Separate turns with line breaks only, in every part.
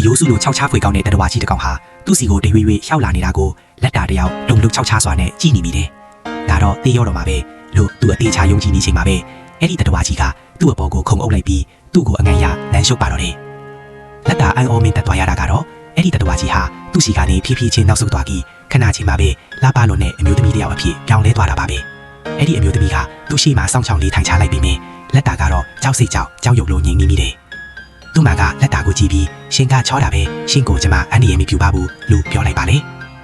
အယိုးစုလို6ချဖွေကောင်းတဲ့တတဝါကြီးတစ်ကောင်ဟာသူ့စီကိုတရွေ့ရွေ့ရောက်လာနေတာကိုလက်တာတယောက်လုံလုံ6ချစွာနဲ့ကြည့်နေမိတယ်။ဒါတော့တေးရောတော့မှာပဲလို့သူအသေးချာယုံကြည်နေချိန်မှာပဲအဲ့ဒီတတဝါကြီးကသူ့အပေါ်ကိုခုံအုပ်လိုက်ပြီးသူ့ကိုအငန်ရလမ်းရှုပ်ပါတော့တယ်။လက်တာအန်အော်မင်းတက်သွားရတာကတော့အဲ့ဒီတတဝါကြီးဟာသူ့စီကနေဖြည်းဖြည်းချင်းနောက်ဆုတ်သွားပြီးခဏချင်းမှာပဲလာပါလို့နဲ့အမျိုးသမီးတယောက်အဖြစ်ပြောင်းလဲသွားတာပါပဲ။အဲ့ဒီအမျိုးသမီးကသူ့ရှိမှစောင့်ချောင်းလေးထိုင်ချလိုက်ပြီးမြင်လက်တာကတော့ကြောက်စိတ်ကြောက်ရွံ့လို့ငြိမ်နေမိတယ်။သူ့မှာကလက်တာကိုကြည့်ပြီးရှင်ကချောတာပဲရှင်ကိုကျမအန်ဒီရဲ့မပြူပါဘူးလို့ပြောလိုက်ပါလေ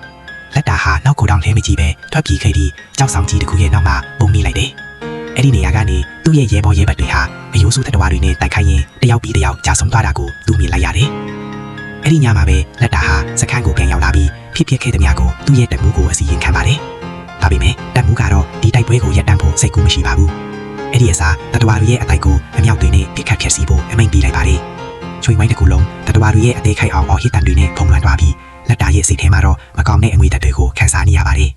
။လက်တာဟာနောက်ကိုတောင်လဲမကြည့်ပဲထွက်ပြေးခဲ့ပြီးကြောက်ဆောင်ကြီးတစ်ခုရဲ့နောက်မှာပုံမိလိုက်တယ်။အဲ့ဒီနေရာကနေသူ့ရဲ့ရဲဘော်ရဲဘက်တွေဟာအယိုးစုတတဝါတွေနဲ့တိုက်ခိုင်းရင်တယောက်ပြီးတယောက်ကြာဆုံးသွားတာကိုသူမြင်လိုက်ရတယ်။အဲ့ဒီညမှာပဲလက်တာဟာစခန်းကိုပြန်ရောက်လာပြီးဖြစ်ခဲ့တဲ့များကိုသူ့ရဲ့တက်မှုကိုအစီရင်ခံပါတယ်။ဒါပေမဲ့တက်မှုကတော့ဒီတိုက်ပွဲကိုရပ်တန့်ဖို့စိတ်ကူးမရှိပါဘူး။အဲ့ဒီအစားတတဝါတွေရဲ့အတိုက်ကိုအမြောက်တွေနဲ့ပြစ်ခတ်ဖျက်ဆီးဖို့အမိန့်ပေးလိုက်ပါတယ်။ချွေဝိုင်းတစ်ခုလုံးတတဝါတွေရဲ့အသေးခိုက်အောင်အော်ဟစ်တန်တွေနဲ့ဖုံးလွှမ်းသွားပြီးလက်တာရဲ့စိတ်ထဲမှာတော့မကောင်းတဲ့အငွေတက်တွေကိုခံစားနေရပါတယ်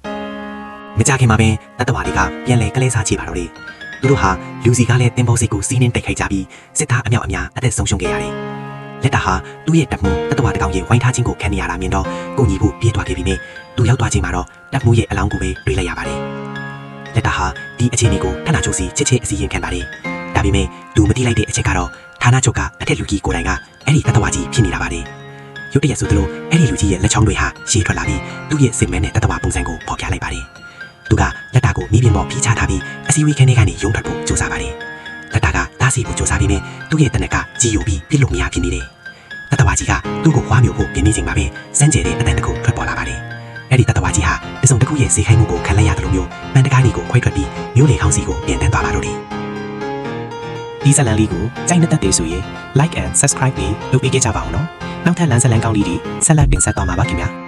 ။မကြခင်မှာပဲတတဝါတွေကပြန်လဲကလေးစားကြည့်ပါတော့တယ်။သူတို့ဟာလူစီကလည်းတင်ပေါ်စိတ်ကိုစီးနှင်းတိုက်ခိုက်ကြပြီးစစ်သားအမြောက်အများအသက်ဆုံးရှုံးခဲ့ရတယ်။လက်တာဟာသူ့ရဲ့တက်မှုတတဝါတကောင်ရဲ့ဝိုင်းထားခြင်းကိုခံနေရတာမြင်တော့ကိုညီဖို့ပြေးသွားခဲ့ပြီးမြင်သူရောက်သွားချိန်မှာတော့တက်မှုရဲ့အလောင်းကိုပဲတွေးလိုက်ရပါတယ်။လက်တာဟာဒီအခြေအနေကိုဌာနချုပ်စီချစ်အစီရင်ခံပါတယ်။ဒါပေမဲ့သူမတိလိုက်တဲ့အချက်ကတော့ဌာနချုပ်ကအထက်လူကြီးကိုယ်တိုင်ကအဲ့ဒီတတဝါကြီးဖြစ်နေတာပါတယ်။ရုတ်တရက်ဆိုသလိုအဲ့ဒီလူကြီးရဲ့လက်ချောင်းတွေဟာရှည်ထွက်လာပြီးသူ့ရဲ့စင်မဲနဲ့တတဝါပုံစံကိုဖော်ပြလိုက်ပါတယ်။သူကလက်တာကိုမိပြင်ပေါ်ဖိချထားပြီးအစည်းအဝေးခန်းထဲကနေရုံထွက်ဖို့ကြိုးစားပါတယ်။လက်တာကတားစီဖို့ကြိုးစားပြီးမြင်သူ့ရဲ့တနက်ကကြီးယိုပြီးပြစ်လို့မရဖြစ်နေတယ်။တတဝါကြီးကသူ့ကိုဝါမျိုးဖို့ပြင်နေချိန်မှာပဲစမ်းကြဲတဲ့အတန်တကူထွက်ပေါ်လာပါတယ်။အဲ့ဒီတတဝါကြီးဟာတစုံတစ်ခုရဲ့ဈေးခိုင်းမှုကိုခံလိုက်ရသလိုမျိုးမန်တကားလေးကိုခွဲထွက်ပြီးမျိုးလေခေါင်းစီကိုပြန်တန်းသွားပါတော့တယ်။ဒီဇလန်လေးကိုကြိုက်တဲ့ဆိုရင် like and subscribe လေးလုပ်ပေးကြပါဦးနော်။နောက်ထပ်လမ်းဇလန်ကောင်းလေးတွေဆက်လက်တင်ဆက်သွားမှာပါခင်ဗျာ။